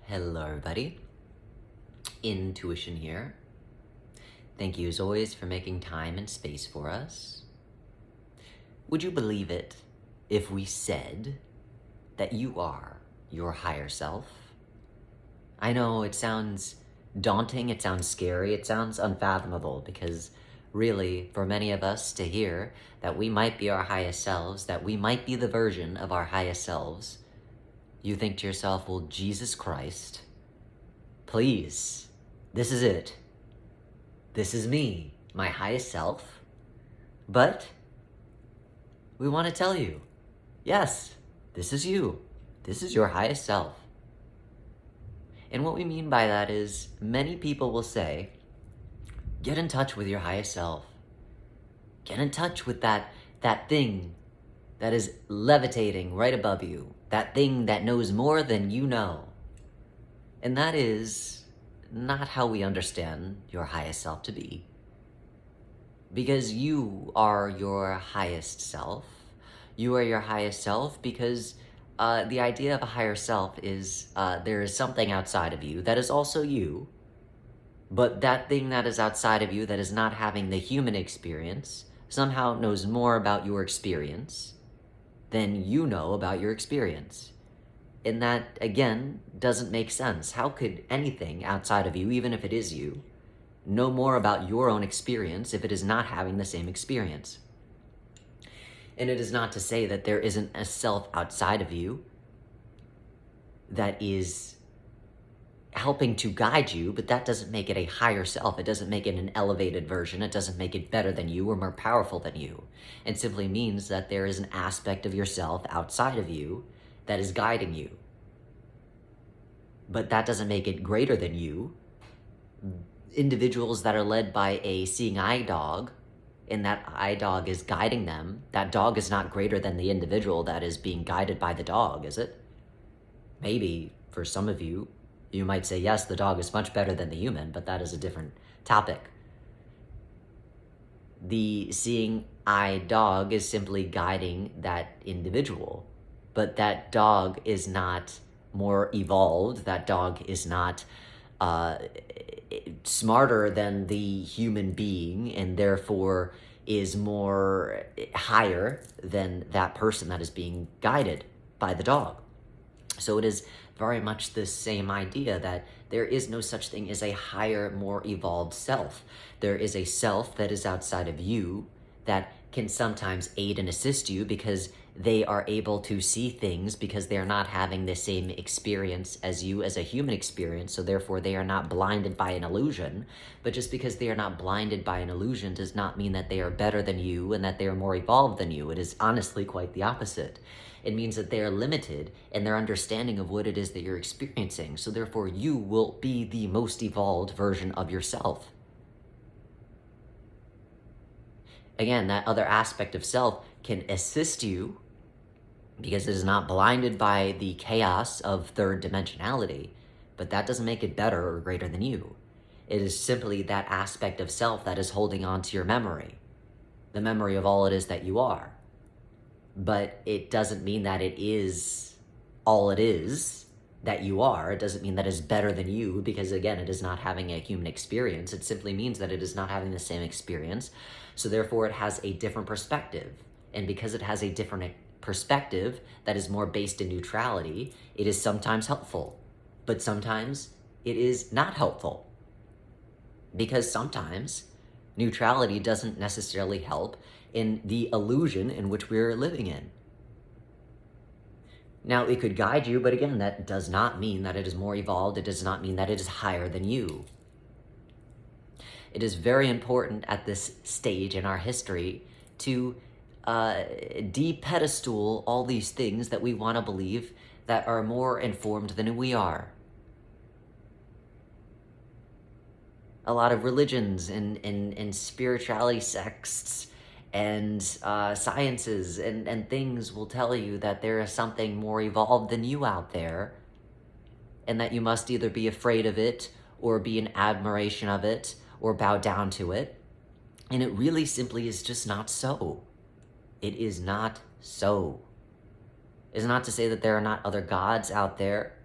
Hello, everybody. Intuition here. Thank you, as always, for making time and space for us. Would you believe it if we said that you are your higher self? I know it sounds daunting, it sounds scary, it sounds unfathomable, because really, for many of us to hear that we might be our highest selves, that we might be the version of our highest selves, you think to yourself, well, Jesus Christ, please, this is it. This is me, my highest self. But we want to tell you, yes, this is you. This is your highest self. And what we mean by that is many people will say, get in touch with your highest self. Get in touch with that thing that is levitating right above you, that thing that knows more than you know. And that is not how we understand your highest self to be. Because you are your highest self. You are your highest self because the idea of a higher self is there is something outside of you that is also you, but that thing that is outside of you that is not having the human experience somehow knows more about your experience than you know about your experience. And that, again, doesn't make sense. How could anything outside of you, even if it is you, know more about your own experience if it is not having the same experience? And it is not to say that there isn't a self outside of you that is helping to guide you, but that doesn't make it a higher self. It doesn't make it an elevated version. It doesn't make it better than you or more powerful than you. It simply means that there is an aspect of yourself outside of you that is guiding you. But that doesn't make it greater than you. Individuals that are led by a seeing eye dog, and that eye dog is guiding them, that dog is not greater than the individual that is being guided by the dog, is it? Maybe for some of you, you might say, yes, the dog is much better than the human, but that is a different topic. The seeing eye dog is simply guiding that individual, but that dog is not more evolved. That dog is not smarter than the human being, and therefore is more higher than that person that is being guided by the dog. So it is very much the same idea that there is no such thing as a higher, more evolved self. There is a self that is outside of you that can sometimes aid and assist you because they are able to see things because they're not having the same experience as you as a human experience, so therefore they are not blinded by an illusion. But just because they are not blinded by an illusion does not mean that they are better than you and that they are more evolved than you. It is honestly quite the opposite. It means that they are limited in their understanding of what it is that you're experiencing, so therefore you will be the most evolved version of yourself. Again, that other aspect of self can assist you because it is not blinded by the chaos of third dimensionality, but that doesn't make it better or greater than you. It is simply that aspect of self that is holding on to your memory, the memory of all it is that you are. But it doesn't mean that it is all it is that you are. It doesn't mean that it's better than you because, again, it is not having a human experience. It simply means that it is not having the same experience. So therefore, it has a different perspective. And because it has a different perspective that is more based in neutrality, it is sometimes helpful. But sometimes it is not helpful. Because sometimes neutrality doesn't necessarily help in the illusion in which we're living in. Now, it could guide you, but again, that does not mean that it is more evolved. It does not mean that it is higher than you. It is very important at this stage in our history to de-pedestal all these things that we want to believe that are more informed than we are. A lot of religions and spirituality sects and sciences and things will tell you that there is something more evolved than you out there, and that you must either be afraid of it or be in admiration of it or bow down to it. And it really simply is just not so. It is not so. It's not to say that there are not other gods out there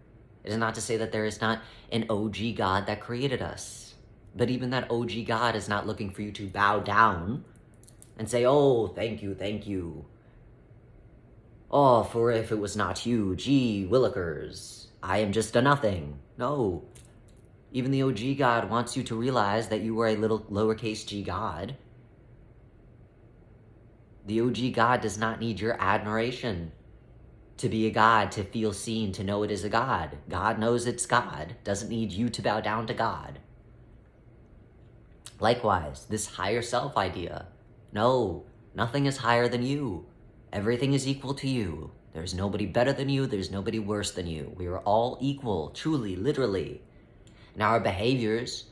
It is not to say that there is not an OG God that created us. But even that OG God is not looking for you to bow down and say, oh, thank you, thank you. Oh, for if it was not you, gee willikers, I am just a nothing. No. Even the OG God wants you to realize that you are a little lowercase g God. The OG God does not need your admiration to be a God, to feel seen, to know it is a God. God knows it's God, doesn't need you to bow down to God. Likewise, this higher self idea. No, nothing is higher than you. Everything is equal to you. There's nobody better than you, there's nobody worse than you. We are all equal, truly, literally. Now our behaviors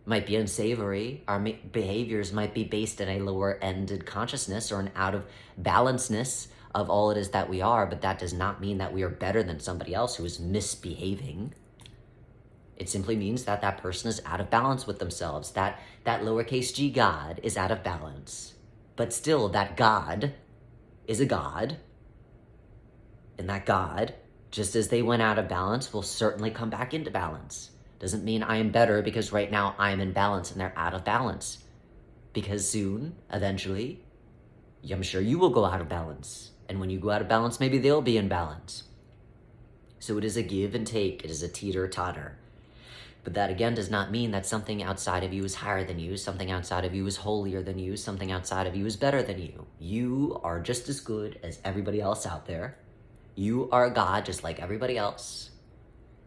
might be unsavory, our behaviors might be based in a lower-ended consciousness or an out-of-balanceness of all it is that we are, but that does not mean that we are better than somebody else who is misbehaving. It simply means that that person is out of balance with themselves, that lowercase g God is out of balance. But still, that God is a God, and that God, just as they went out of balance, will certainly come back into balance. Doesn't mean I am better because right now I am in balance and they're out of balance. Because soon, eventually, I'm sure you will go out of balance. And when you go out of balance, maybe they'll be in balance. So it is a give and take. It is a teeter-totter. But that again does not mean that something outside of you is higher than you, something outside of you is holier than you, something outside of you is better than you. You are just as good as everybody else out there. You are a God just like everybody else.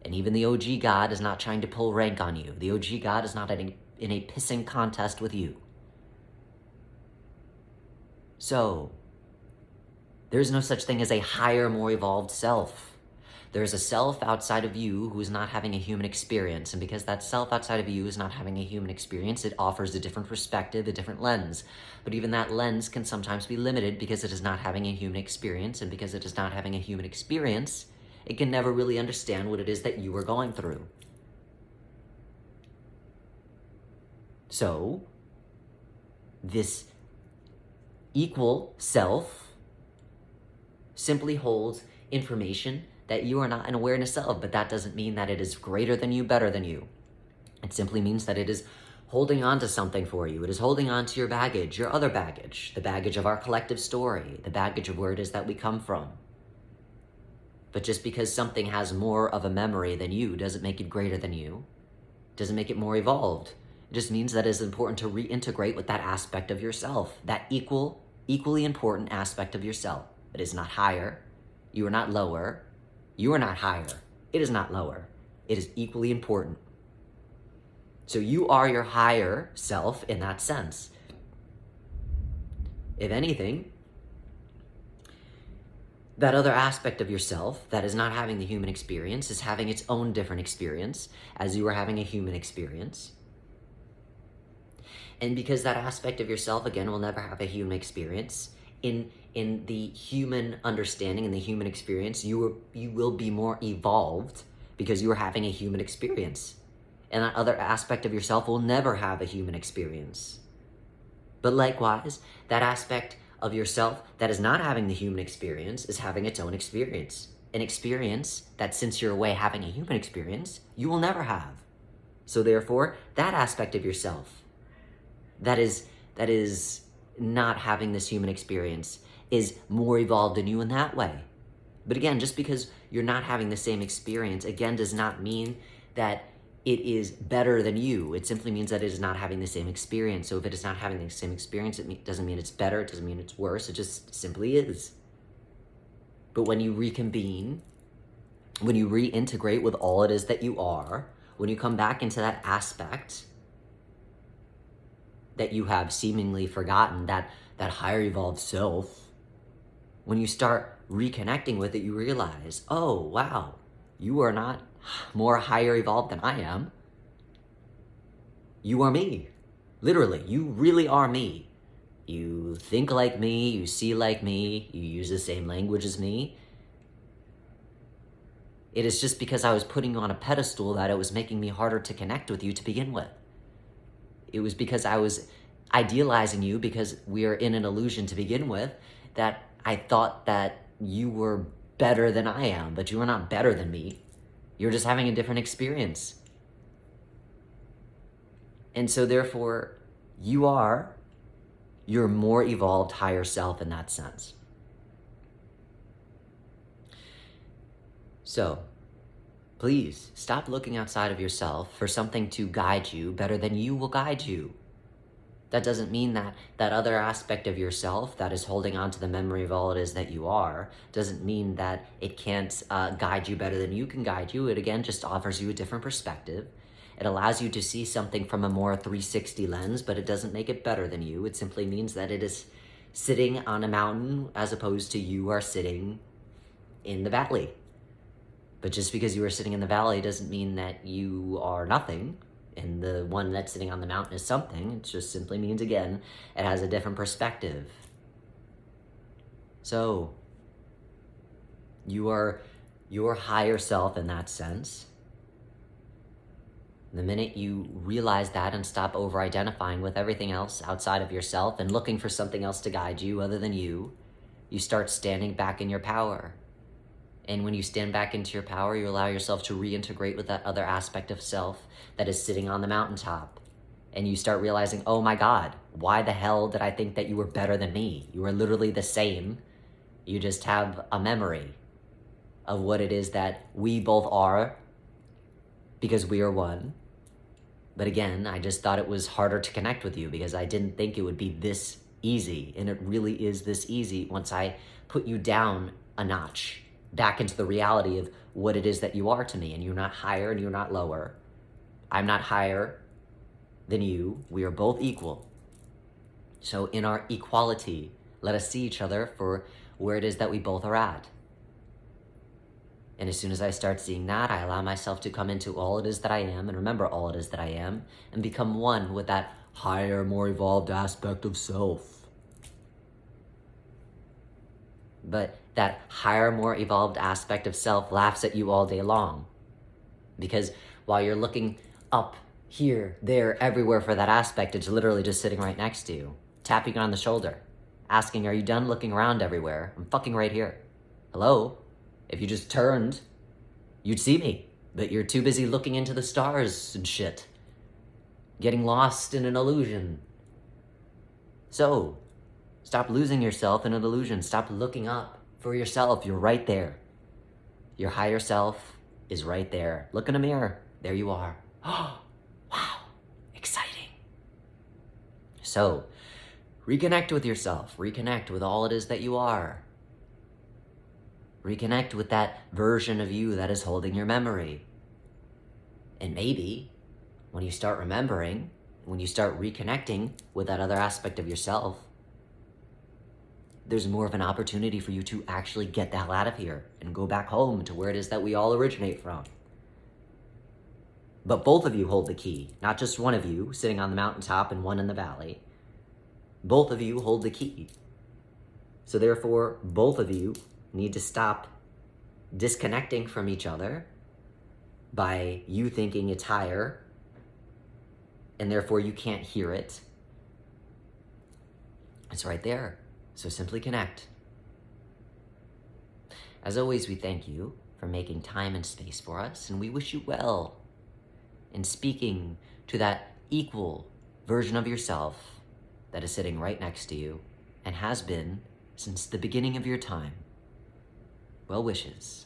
And even the OG God is not trying to pull rank on you. The OG God is not in a pissing contest with you. So, there's no such thing as a higher, more evolved self. There's a self outside of you who is not having a human experience. And because that self outside of you is not having a human experience, it offers a different perspective, a different lens. But even that lens can sometimes be limited because it is not having a human experience. And because it is not having a human experience, it can never really understand what it is that you are going through. So, this equal self simply holds information that you are not in awareness of, but that doesn't mean that it is greater than you, better than you. It simply means that it is holding on to something for you. It is holding on to your baggage, your other baggage, the baggage of our collective story, the baggage of where it is that we come from. But just because something has more of a memory than you doesn't make it greater than you, doesn't make it more evolved. It just means that it is important to reintegrate with that aspect of yourself, that equally important aspect of yourself. It is not higher. You are not lower. You are not higher. It is not lower. It is equally important. So you are your higher self in that sense. If anything, that other aspect of yourself that is not having the human experience is having its own different experience as you are having a human experience. And because that aspect of yourself, again, will never have a human experience, in the human understanding and the human experience, you will be more evolved because you are having a human experience. And that other aspect of yourself will never have a human experience. But likewise, that aspect of yourself that is not having the human experience is having its own experience. An experience that, since you're away having a human experience, you will never have. So therefore, that aspect of yourself that is not having this human experience is more evolved than you in that way. But again, just because you're not having the same experience, again, does not mean that it is better than you. It simply means that it is not having the same experience. So if it is not having the same experience, it doesn't mean it's better, it doesn't mean it's worse, it just simply is. But when you reconvene, when you reintegrate with all it is that you are, when you come back into that aspect that you have seemingly forgotten, that higher evolved self, when you start reconnecting with it, you realize, oh, wow, you are not more higher evolved than I am. You are me. Literally, you really are me. You think like me, you see like me, you use the same language as me. It is just because I was putting you on a pedestal that it was making me harder to connect with you to begin with. It was because I was idealizing you because we are in an illusion to begin with that I thought that you were better than I am, but you are not better than me. You're just having a different experience. And so therefore, you are your more evolved higher self in that sense. So, please stop looking outside of yourself for something to guide you better than you will guide you. That doesn't mean that that other aspect of yourself that is holding on to the memory of all it is that you are, doesn't mean that it can't guide you better than you can guide you. It again just offers you a different perspective. It allows you to see something from a more 360 lens, but it doesn't make it better than you. It simply means that it is sitting on a mountain as opposed to you are sitting in the valley. But just because you are sitting in the valley doesn't mean that you are nothing, and the one that's sitting on the mountain is something. It just simply means, again, it has a different perspective. So, you are your higher self in that sense. The minute you realize that and stop over-identifying with everything else outside of yourself and looking for something else to guide you other than you start standing back in your power. And when you stand back into your power, you allow yourself to reintegrate with that other aspect of self that is sitting on the mountaintop. And you start realizing, oh my God, why the hell did I think that you were better than me? You are literally the same. You just have a memory of what it is that we both are because we are one. But again, I just thought it was harder to connect with you because I didn't think it would be this easy. And it really is this easy once I put you down a notch, back into the reality of what it is that you are to me. And you're not higher and you're not lower. I'm not higher than you. We are both equal. So in our equality, let us see each other for where it is that we both are at. And as soon as I start seeing that, I allow myself to come into all it is that I am and remember all it is that I am and become one with that higher, more evolved aspect of self. But that higher, more evolved aspect of self laughs at you all day long. Because while you're looking up, here, there, everywhere for that aspect, it's literally just sitting right next to you, tapping you on the shoulder, asking, are you done looking around everywhere? I'm fucking right here. Hello? If you just turned, you'd see me. But you're too busy looking into the stars and shit. Getting lost in an illusion. So, stop losing yourself in an illusion. Stop looking up for yourself. You're right there. Your higher self is right there. Look in a mirror. There you are. Oh, wow. Exciting. So, reconnect with yourself. Reconnect with all it is that you are. Reconnect with that version of you that is holding your memory. And maybe when you start remembering, when you start reconnecting with that other aspect of yourself, there's more of an opportunity for you to actually get the hell out of here and go back home to where it is that we all originate from. But both of you hold the key, not just one of you sitting on the mountaintop and one in the valley. Both of you hold the key. So therefore, both of you need to stop disconnecting from each other by you thinking it's higher and therefore you can't hear it. It's right there. So simply connect. As always, we thank you for making time and space for us, and we wish you well in speaking to that equal version of yourself that is sitting right next to you and has been since the beginning of your time. Well wishes.